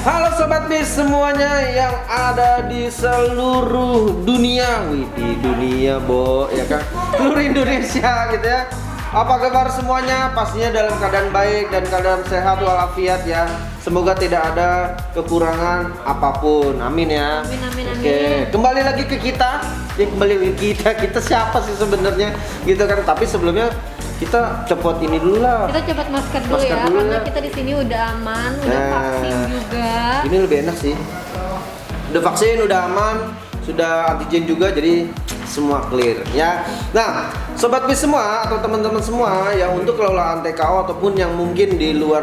Halo Sobat Bis semuanya yang ada di seluruh dunia. Wih, di dunia ya kan, seluruh Indonesia gitu ya. Apa kabar semuanya? Pastinya dalam keadaan baik dan keadaan sehat walafiat ya. Semoga tidak ada kekurangan apapun. Amin ya. Amin. Oke, kembali lagi ke kita. Ya kembali ke kita. Kita siapa sih sebenarnya? Gitu kan. Tapi sebelumnya kita copot ini dulu lah. Kita cepat masker dulu ya, karena kita di sini udah aman, udah vaksin juga. Ini lebih enak sih. Udah vaksin, udah aman, sudah antigen juga, jadi semua clear ya. Nah, Sobat Bis semua atau teman-teman semua yang untuk keloloaan TKO ataupun yang mungkin di luar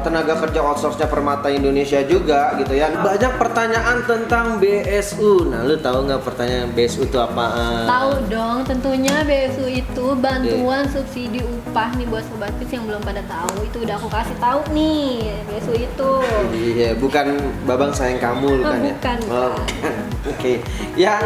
tenaga kerja outsource-nya Permata Indonesia juga gitu ya. Banyak pertanyaan tentang BSU. Nah, lu tahu nggak pertanyaan BSU itu apaan? Tahu dong, tentunya BSU itu bantuan subsidi upah nih buat Sobat Bis yang belum pada tahu. Itu udah aku kasih tahu nih, BSU itu. Iya, bukan Babang sayang kamu kan ya? Bukan. Oke. Ya.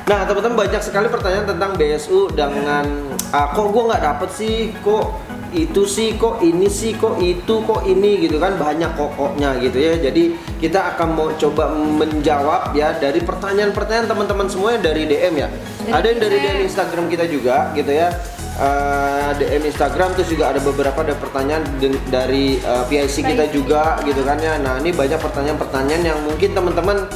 Nah, teman-teman banyak sekali pertanyaan tentang BSU dengan kok gue nggak dapet sih, kok itu sih, kok ini sih, kok itu, kok ini gitu kan, banyak koknya gitu ya. Jadi kita akan mau coba menjawab ya dari pertanyaan-pertanyaan teman-teman semuanya dari DM ya. Ada yang dari DM Instagram kita juga gitu ya. DM Instagram terus juga ada beberapa pertanyaan dari PIC kita juga gitu kan ya. Nah, ini banyak pertanyaan-pertanyaan yang mungkin teman-teman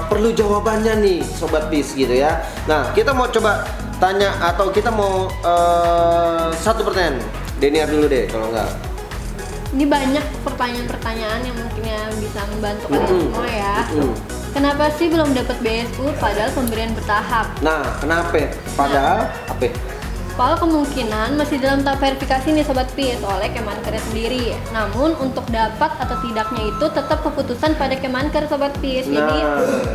perlu jawabannya nih Sobat Bis gitu ya. Nah, kita mau coba tanya atau kita mau satu pertanyaan. Deniar dulu deh kalau enggak. Ini banyak pertanyaan-pertanyaan yang mungkin bisa membantu kalian semua ya. Kenapa sih belum dapat BSU padahal pemberian bertahap? Nah, kenapa? Padahal apa? Padahal kemungkinan masih dalam tahap verifikasi nih Sobat PIS oleh Kemenker sendiri. Namun untuk dapat atau tidaknya itu tetap keputusan pada Kemenker Sobat PIS. Jadi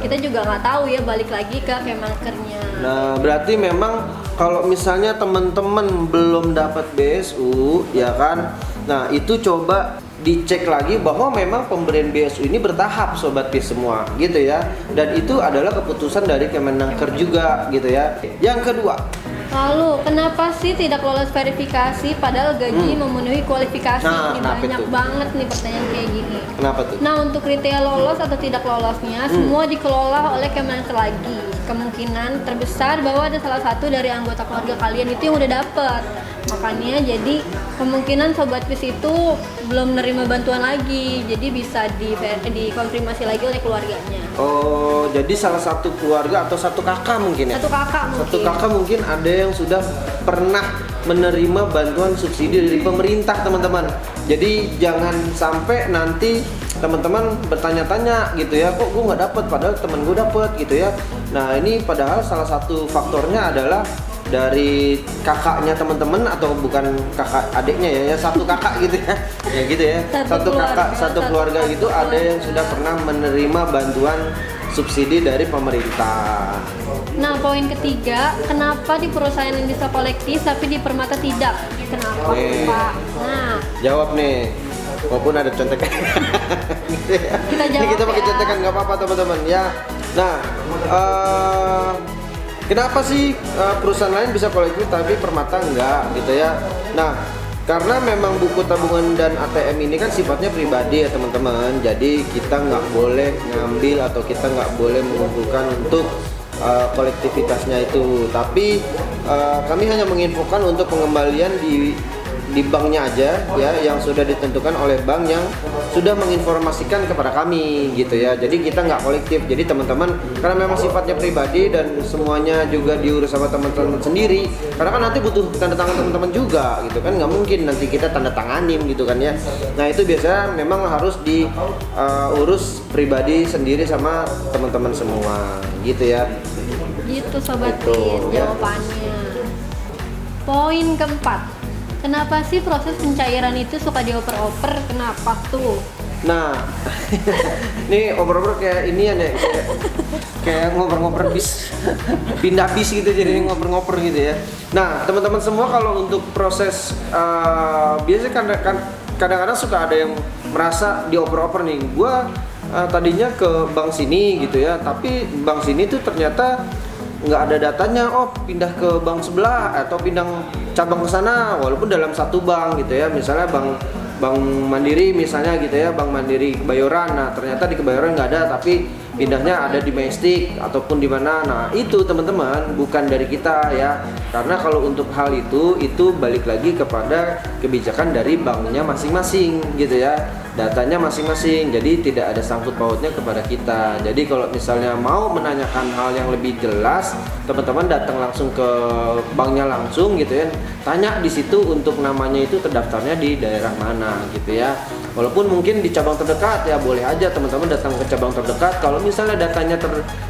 kita juga nggak tahu ya, balik lagi ke Kemenkernya. Nah, berarti memang kalau misalnya teman-teman belum dapat BSU ya kan. Nah, itu coba dicek lagi bahwa memang pemberian BSU ini bertahap Sobat PIS semua gitu ya. Dan itu adalah keputusan dari Kemenker juga gitu ya. Yang kedua, lalu, kenapa sih tidak lolos verifikasi padahal gaji memenuhi kualifikasi? Nah, ini banyak itu? banget nih pertanyaan kayak gini. Kenapa tuh? Nah, untuk kriteria lolos atau tidak lolosnya, semua dikelola oleh Kemenker lagi. Kemungkinan terbesar bahwa ada salah satu dari anggota keluarga kalian itu yang udah dapet. Makanya jadi kemungkinan Sobat PIS itu belum menerima bantuan lagi. Jadi bisa dikonfirmasi lagi oleh keluarganya. Oh, jadi salah satu keluarga atau satu kakak mungkin ya? Satu kakak mungkin. Satu kakak mungkin ada yang sudah pernah menerima bantuan subsidi dari pemerintah, teman-teman. Jadi jangan sampai nanti teman-teman bertanya-tanya gitu ya, kok gue nggak dapet padahal temen gue dapet gitu ya. Nah, ini padahal salah satu faktornya adalah dari kakaknya teman-teman atau bukan kakak adiknya ya, satu kakak gitu ya. Ya gitu ya. Satu kakak, satu keluarga gitu ada yang sudah pernah menerima bantuan subsidi dari pemerintah. Nah, poin ketiga, kenapa di perusahaan yang bisa kolektif tapi di Permata tidak? Kenapa, Pak? Nah, jawab nih. Walaupun ada contekan. Gitu ya. Kita jawab. Ini kita pakai ya. contekan nggak apa-apa teman-teman ya. Nah, kenapa sih perusahaan lain bisa kolektif tapi Permata enggak gitu ya? Nah, karena memang buku tabungan dan ATM ini kan sifatnya pribadi ya teman-teman. Jadi kita nggak boleh ngambil atau kita nggak boleh mengumpulkan untuk kolektivitasnya itu. Tapi kami hanya menginfokan untuk pengembalian di banknya aja ya, yang sudah ditentukan oleh bank yang sudah menginformasikan kepada kami gitu ya. Jadi kita nggak kolektif. Jadi teman-teman, karena memang sifatnya pribadi dan semuanya juga diurus sama teman-teman sendiri, karena kan nanti butuh tanda tangan teman-teman juga gitu kan, nggak mungkin nanti kita tanda tanganin gitu kan ya. Nah, itu biasanya memang harus diurus pribadi sendiri sama teman-teman semua gitu ya. Gitu Sobat Itu, PIS ya. jawabannya. Poin keempat, kenapa sih proses pencairan itu suka dioper-oper? Kenapa tuh? Nah, ini oper-oper kayak inian ya, kayak ngoper-ngoper bis, pindah bis gitu, jadi ngoper-ngoper gitu ya. Nah, teman-teman semua kalau untuk proses biasanya kadang-kadang suka ada yang merasa dioper-oper nih. Gua tadinya ke bank sini gitu ya, tapi bank sini tuh ternyata nggak ada datanya. Oh, pindah ke bank sebelah atau pindah cabang ke sana, walaupun dalam satu bank gitu ya. Misalnya bank Bank Mandiri misalnya gitu ya, Bank Mandiri Kebayoran. Nah ternyata di Kebayoran nggak ada, tapi pindahnya ada di Majestic ataupun di mana. Nah itu teman-teman bukan dari kita ya, karena kalau untuk hal itu balik lagi kepada kebijakan dari banknya masing-masing gitu ya, datanya masing-masing. Jadi tidak ada sangkut pautnya kepada kita. Jadi kalau misalnya mau menanyakan hal yang lebih jelas, teman-teman datang langsung ke banknya langsung gitu ya, tanya di situ untuk namanya itu terdaftarnya di daerah mana gitu ya. Walaupun mungkin di cabang terdekat ya boleh aja teman-teman datang ke cabang terdekat. Kalau misalnya datanya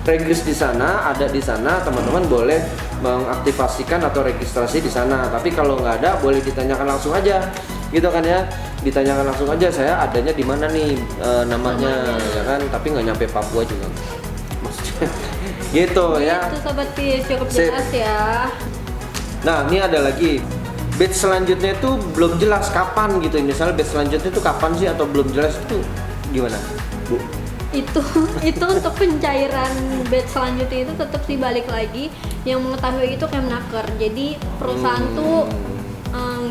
terregis di sana, ada di sana, teman-teman boleh mengaktifasikan atau registrasi di sana. Tapi kalau nggak ada, boleh ditanyakan langsung aja, gitu kan ya. Ditanyakan langsung aja, saya adanya di mana nih namanya, ya kan. Tapi nggak nyampe Papua juga, maksudnya. Gitu ya. Itu Sobat Peace, cukup Sip. jelas ya. Nah ini ada lagi. Batch selanjutnya itu belum jelas kapan gitu. Misalnya batch selanjutnya itu kapan sih atau belum jelas itu gimana, Bu? Itu untuk pencairan batch selanjutnya itu tetap sih balik lagi yang mengetahui itu Kemnaker. Jadi perusahaan tuh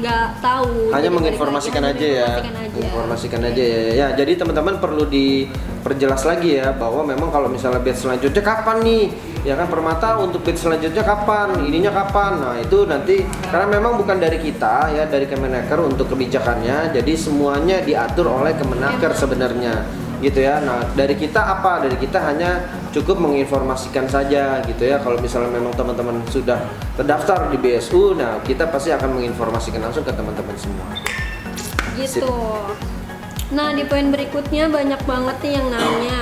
nggak tahu. Hanya Jadi menginformasikan balik lagi, aja ya. menginformasikan Informasikan aja ya. Ya, jadi teman-teman perlu diperjelas lagi ya bahwa memang kalau misalnya batch selanjutnya kapan nih? Ya kan Permata untuk batch selanjutnya kapan? Ininya kapan? Nah, itu nanti karena memang bukan dari kita ya, dari Kemenaker untuk kebijakannya. Jadi semuanya diatur oleh Kemenaker sebenarnya. Gitu ya. Nah, dari kita apa? Dari kita hanya cukup menginformasikan saja gitu ya. Kalau misalnya memang teman-teman sudah terdaftar di BSU, nah kita pasti akan menginformasikan langsung ke teman-teman semua. Gitu. Sip. Nah, di poin berikutnya banyak banget nih yang nanya,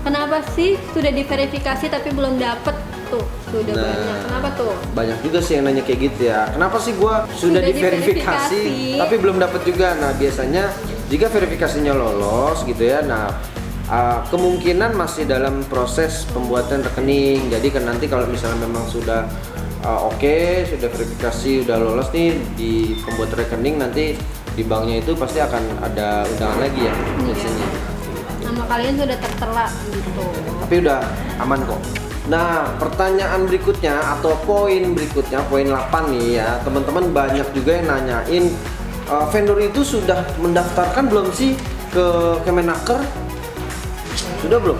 kenapa sih sudah diverifikasi tapi belum dapet tuh? Sudah Nah, banyak. Kenapa tuh? Banyak juga sih yang nanya kayak gitu ya. Kenapa sih gua sudah diverifikasi tapi belum dapat juga? Nah, biasanya jika verifikasinya lolos gitu ya. Nah, kemungkinan masih dalam proses pembuatan rekening. Jadi kan nanti kalau misalnya memang sudah oke, sudah verifikasi, udah lolos nih di pembuat rekening, nanti di banknya itu pasti akan ada undangan lagi ya biasanya. Nama kalian sudah tertera gitu. Tapi udah aman kok. Nah, pertanyaan berikutnya atau poin berikutnya, poin 8 nih ya. Teman-teman banyak juga yang nanyain, vendor itu sudah mendaftarkan belum sih ke Kemenaker? Sudah belum?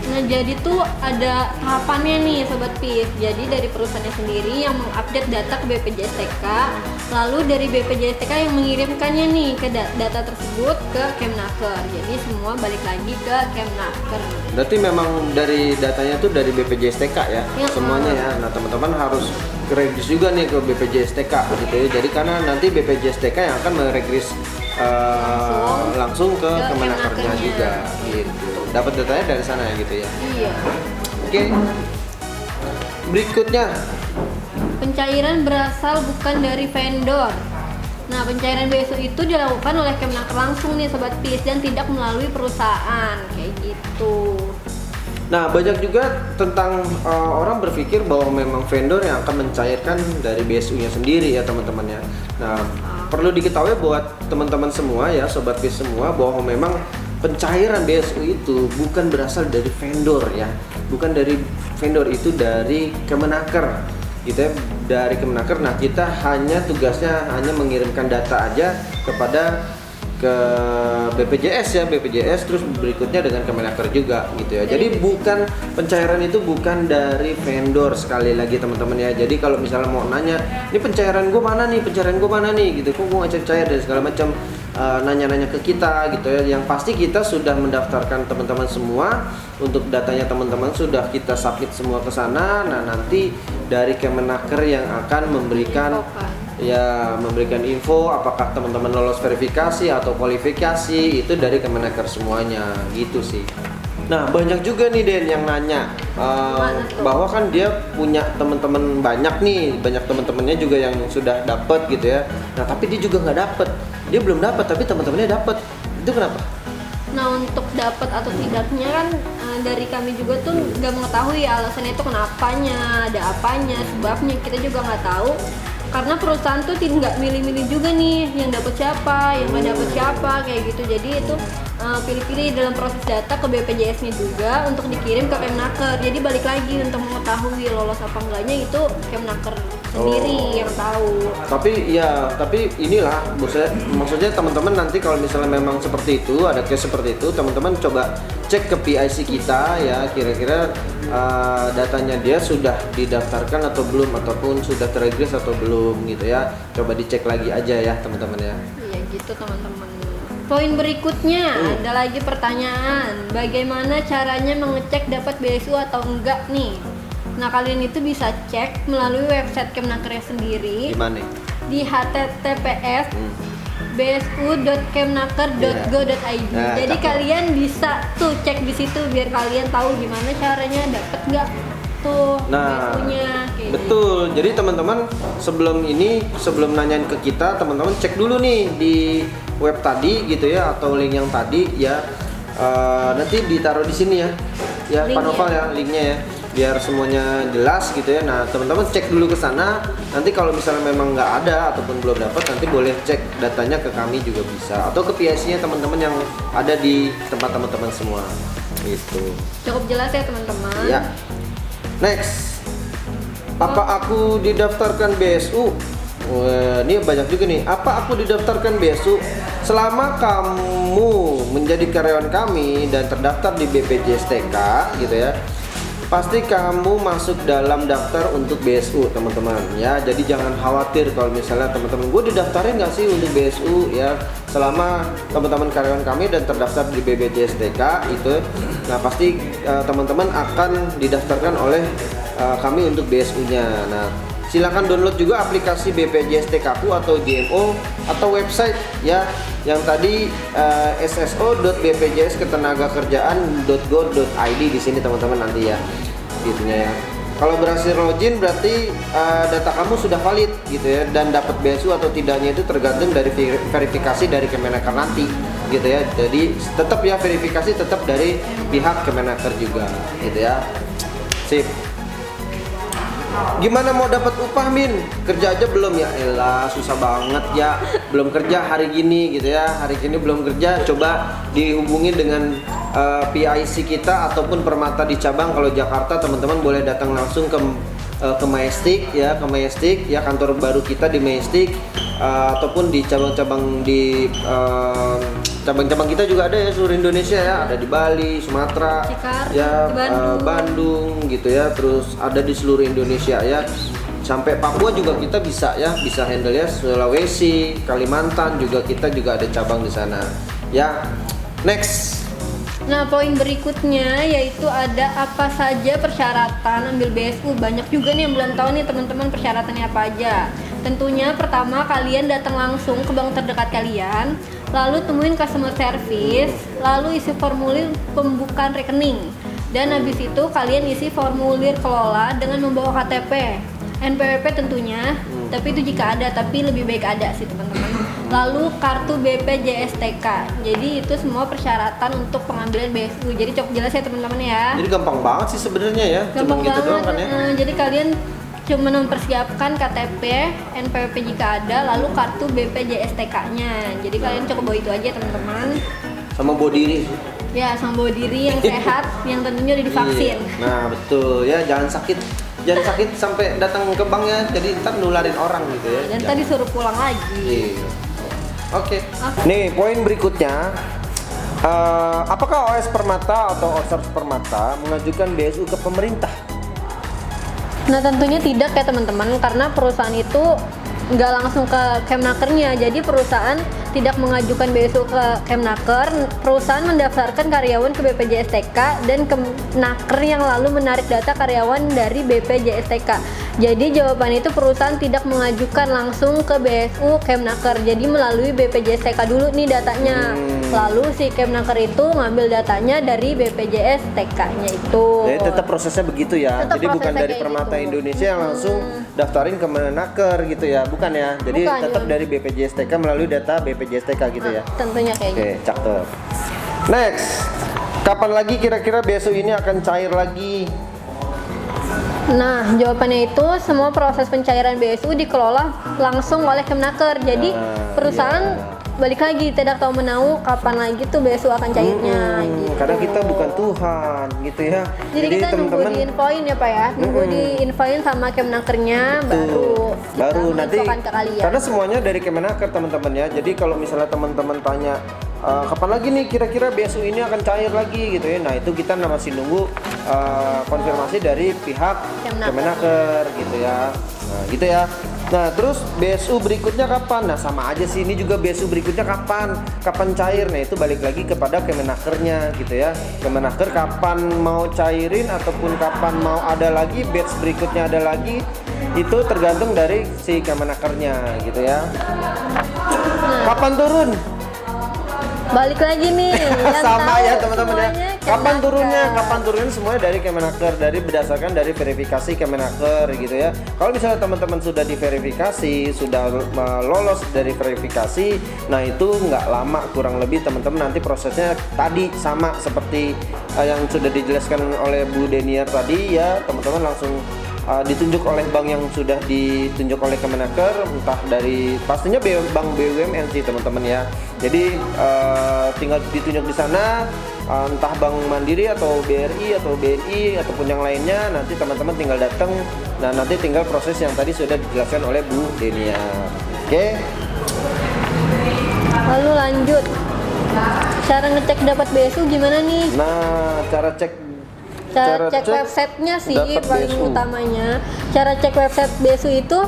Nah, jadi tuh ada tahapannya nih Sobat Peace. Jadi dari perusahaannya sendiri yang mengupdate data ke BPJS-TK, lalu dari BPJS-TK yang mengirimkannya nih ke data tersebut ke Kemnaker. Jadi semua balik lagi ke Kemnaker. Berarti memang dari datanya tuh dari BPJS-TK ya, Ya, semuanya ya. Nah, teman-teman harus regis juga nih ke BPJS-TK gitu ya. Jadi karena nanti BPJS-TK yang akan meregis langsung ke Kemenakernya juga gitu. Dapat datanya dari sana ya gitu ya. Iya. Oke. Berikutnya Pencairan berasal bukan dari vendor. Nah, pencairan BSU itu dilakukan oleh Kemnaker langsung nih Sobat Peace dan tidak melalui perusahaan kayak gitu. Nah, banyak juga tentang orang berpikir bahwa memang vendor yang akan mencairkan dari BSU-nya sendiri ya teman-teman ya. Nah, perlu diketahui buat teman-teman semua ya, Sobat Peace semua, bahwa memang pencairan BSU itu bukan berasal dari vendor ya. Bukan dari vendor, itu dari Kemenaker. Gitu ya, dari Kemenaker. Nah, kita hanya tugasnya hanya mengirimkan data aja kepada ke BPJS ya, BPJS terus berikutnya dengan Kemenaker juga gitu ya. Jadi bukan pencairan itu bukan dari vendor sekali lagi teman-teman ya. Jadi kalau misalnya mau nanya, ini pencairan gue mana nih, pencairan gue mana nih gitu, kok gue nggak cair dan segala macam nanya-nanya ke kita gitu ya. Yang pasti kita sudah mendaftarkan teman-teman semua, untuk datanya teman-teman sudah kita submit semua ke sana. Nah, nanti dari Kemenaker yang akan memberikan memberikan info apakah teman-teman lolos verifikasi atau kualifikasi, itu dari Kemenaker semuanya gitu sih. Nah, banyak juga nih Den yang nanya bahwa kan dia punya teman-teman banyak nih, banyak teman-temannya juga yang sudah dapat gitu ya. Nah, tapi dia juga nggak dapat, dia belum dapat tapi teman-temannya dapat. Itu kenapa? Nah, untuk dapat atau tidaknya kan dari kami juga tuh nggak mengetahui alasannya itu kenapanya, ada apanya, sebabnya kita juga nggak tahu. Karena perusahaan tuh tidak milih-milih juga nih yang dapat siapa, yang nggak dapat siapa kayak gitu. Jadi itu pilih-pilih dalam proses data ke BPJS-nya juga untuk dikirim ke Kemnaker. Jadi balik lagi untuk mengetahui lolos apa enggaknya itu Kemnaker sendiri yang tahu. Tapi inilah maksudnya teman-teman nanti kalau misalnya memang seperti itu, ada case seperti itu, teman-teman coba cek ke PIC kita ya, kira-kira datanya dia sudah didaftarkan atau belum, ataupun sudah terregistrasi atau belum gitu ya. Coba dicek lagi aja ya teman-teman ya. Iya gitu teman-teman. Poin berikutnya ada lagi pertanyaan, bagaimana caranya mengecek dapat BSU atau enggak nih? Nah, kalian itu bisa cek melalui website Kemnakernya sendiri. Di mana? Di https bsu.kemnaker.go.id. Jadi kalian bisa tuh cek di situ biar kalian tahu gimana caranya dapat nggak tuh BSU-nya. Betul. Jadi teman-teman sebelum nanyain ke kita, teman-teman cek dulu nih di web tadi gitu ya, atau link yang tadi ya. Nanti ditaruh di sini ya. Ya, Pak Noval ya linknya ya, biar semuanya jelas gitu ya. Nah teman-teman cek dulu ke sana. Nanti kalau misalnya memang nggak ada ataupun belum dapat, nanti boleh cek datanya ke kami juga bisa, atau ke PIC-nya teman-teman yang ada di tempat teman-teman semua gitu. Cukup jelas ya teman-teman. Ya. Next, apa aku didaftarkan BSU? Wah, ini banyak juga nih. Apa aku didaftarkan BSU? Selama kamu menjadi karyawan kami dan terdaftar di BPJS-TK gitu ya, pasti kamu masuk dalam daftar untuk BSU teman-teman ya. Jadi jangan khawatir kalau misalnya teman-teman, gue didaftarin nggak sih untuk BSU ya. Selama teman-teman karyawan kami dan terdaftar di BPJS-TK itu, nah pasti teman-teman akan didaftarkan oleh kami untuk BSU-nya. Nah silakan download juga aplikasi BPJS-TK-ku atau JMO atau website ya yang tadi sso.bpjsketenagakerjaan.go.id di sini teman-teman nanti ya gitunya ya. Kalau berhasil login berarti data kamu sudah valid gitu ya, dan dapat BSU atau tidaknya itu tergantung dari verifikasi dari Kemenaker nanti gitu ya. Jadi tetap ya verifikasi tetap dari pihak Kemenaker juga gitu ya. Sip. Gimana mau dapat upah Min? Kerja aja belum ya? Elah susah banget ya. Belum kerja hari gini gitu ya. Hari gini belum kerja. Coba dihubungi dengan PIC kita ataupun Permata di cabang. Kalau Jakarta teman-teman boleh datang langsung ke Majestic ya, kantor baru kita di Majestic, ataupun di cabang-cabang di cabang-cabang kita juga ada ya seluruh Indonesia ya, ada di Bali, Sumatera, Jakarta, ya Bandung gitu ya, terus ada di seluruh Indonesia ya, sampai Papua juga kita bisa ya, bisa handle ya, Sulawesi, Kalimantan juga kita juga ada cabang di sana ya. Next. Nah, poin berikutnya yaitu ada apa saja persyaratan ambil BSU. Banyak juga nih yang belum tahu nih teman-teman persyaratannya apa aja. Tentunya pertama kalian datang langsung ke bank terdekat kalian, lalu temuin customer service, lalu isi formulir pembukaan rekening, dan habis itu kalian isi formulir kelola dengan membawa KTP, NPWP tentunya, tapi itu jika ada, tapi lebih baik ada sih teman-teman. Lalu kartu BPJS-TK. Jadi itu semua persyaratan untuk pengambilan BSU. Jadi cukup jelas ya teman-teman ya. Jadi gampang banget sih sebenarnya ya. Gampang gitu banget. Doang kan ya. Jadi kalian cuma mempersiapkan KTP, NPWP jika ada, lalu kartu BPJS-TK-nya. Jadi kalian cukup bawa itu aja teman-teman. Sama bawa diri. Ya, sama bawa diri yang sehat, yang tentunya udah divaksin. Nah betul ya, jangan sakit sampai datang ke bank ya. Jadi ntar nularin orang gitu ya. Dan tadi suruh pulang lagi. Iya. Oke. Nih poin berikutnya, apakah OS Permata atau outsource Permata mengajukan BSU ke pemerintah? Nah tentunya tidak ya teman-teman, karena perusahaan itu nggak langsung ke Kemnakernya. Jadi perusahaan tidak mengajukan BSU ke Kemnaker, perusahaan mendaftarkan karyawan ke BPJS-TK dan Kemnaker yang lalu menarik data karyawan dari BPJS-TK. Jadi jawaban itu perusahaan tidak mengajukan langsung ke BSU Kemnaker. Jadi melalui BPJS-TK dulu nih datanya. Lalu si Kemnaker itu ngambil datanya dari BPJS-TK-nya itu. Jadi tetap prosesnya begitu ya. Tetap Jadi bukan dari kayak Permata gitu. Indonesia yang langsung daftarin ke Kemenaker gitu ya, bukan ya. Jadi Bukan, tetap ya. dari BPJS-TK melalui data BPJS-TK gitu ya. Tentunya kayak gitu. Oke, cakep. Next. Kapan lagi kira-kira BSU ini akan cair lagi? Nah, jawabannya itu semua proses pencairan BSU dikelola langsung oleh Kemnaker. Jadi perusahaan balik lagi tidak tahu menahu kapan lagi tuh BSU akan cairnya. Gitu. Kadang kita bukan Tuhan gitu ya. Jadi kita nunggu diinfoin ya Pak ya, nunggu diinfoin sama Kemenakernya baru nanti ke kalian. karena semuanya dari Kemenaker teman-teman ya. Jadi kalau misalnya teman-teman tanya kapan lagi nih kira-kira BSU ini akan cair lagi gitu ya. Nah itu kita masih nunggu konfirmasi dari pihak Kemenaker gitu ya. Nah gitu ya. Nah terus BSU berikutnya kapan? Nah sama aja sih, ini juga BSU berikutnya kapan cair? Nah itu balik lagi kepada Kemenakernya gitu ya. Kemenaker kapan mau cairin ataupun kapan mau ada lagi batch berikutnya ada lagi, itu tergantung dari si Kemenakernya gitu ya. Kapan turun? Balik lagi nih sama ya teman-teman ya. Kapan turunnya semuanya dari Kemenaker, berdasarkan dari verifikasi Kemenaker gitu ya. Kalau misalnya teman-teman sudah diverifikasi, sudah lolos dari verifikasi, nah itu nggak lama, kurang lebih teman-teman nanti prosesnya tadi sama seperti yang sudah dijelaskan oleh Bu Deniar tadi ya, teman-teman langsung ditunjuk oleh bank yang sudah ditunjuk oleh Kemenaker, entah dari pastinya bank BUMN sih teman-teman ya. Jadi tinggal ditunjuk di sana, entah Bank Mandiri atau BRI atau BNI ataupun yang lainnya, nanti teman-teman tinggal datang. Nah nanti tinggal proses yang tadi sudah dijelaskan oleh Bu Denia. Oke. Lalu lanjut, cara ngecek dapat BSU gimana nih? Nah cara cek websitenya sih paling BSU. utamanya. Cara cek website BSU itu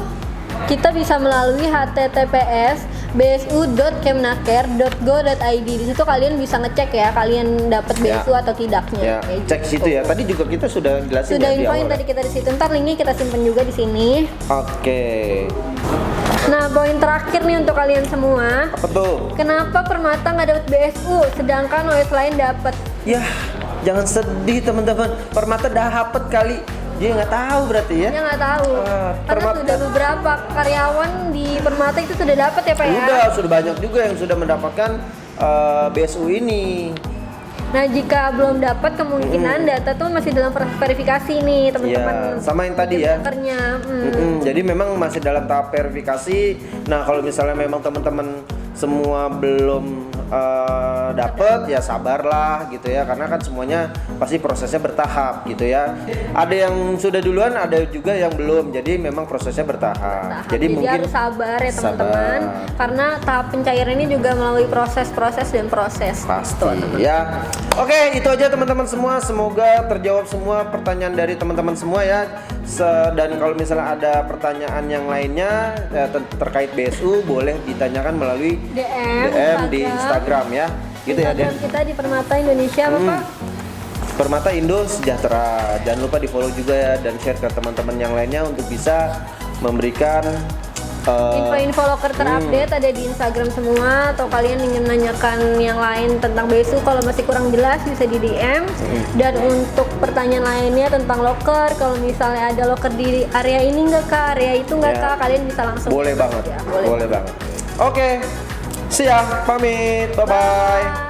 kita bisa melalui https bsu.kemenaker.go.id. Di situ kalian bisa ngecek ya kalian dapat BSU atau tidaknya. Ya, cek situ ya. Tadi juga kita sudah jelasin sudah ya, infoin tadi kita di situ. Ntar linknya kita simpen juga di sini. Oke. Nah, poin terakhir nih untuk kalian semua. Apa tuh? Kenapa Permata nggak dapat BSU sedangkan OS lain dapat? Ya, jangan sedih teman-teman. Permata dapet kali. Dia nggak tahu berarti ya? Dia nggak tahu. Karena sudah beberapa karyawan di Permata itu sudah dapat ya Pak ya? Sudah banyak juga yang sudah mendapatkan BSU ini. Nah jika belum dapat kemungkinan data tuh masih dalam verifikasi nih teman-teman. Ya, sama yang tadi ya. Jadi memang masih dalam tahap verifikasi. Nah kalau misalnya memang teman-teman semua belum dapat ya sabarlah gitu ya, karena kan semuanya pasti prosesnya bertahap gitu ya. Ada yang sudah duluan, ada juga yang belum. Jadi memang prosesnya bertahap. Jadi mungkin harus sabar ya teman-teman, karena tahap pencairan ini juga melalui proses dan proses. Pasti ya. Oke, itu aja teman-teman semua. Semoga terjawab semua pertanyaan dari teman-teman semua ya. Dan kalau misalnya ada pertanyaan yang lainnya terkait BSU, boleh ditanyakan melalui DM di Instagram ya. Gitu ya, Den. Kita di Permata Indonesia Bapak. Permata Indo Sejahtera. Jangan lupa di-follow juga ya dan share ke teman-teman yang lainnya untuk bisa memberikan info-info loker terupdate ada di Instagram semua, atau kalian ingin menanyakan yang lain tentang BSU kalau masih kurang jelas bisa di DM. Dan untuk pertanyaan lainnya tentang loker, kalau misalnya ada loker di area ini nggak Kak, area itu nggak Kak, kalian bisa langsung boleh banget. Ya, boleh banget. Oke, siap, pamit, bye.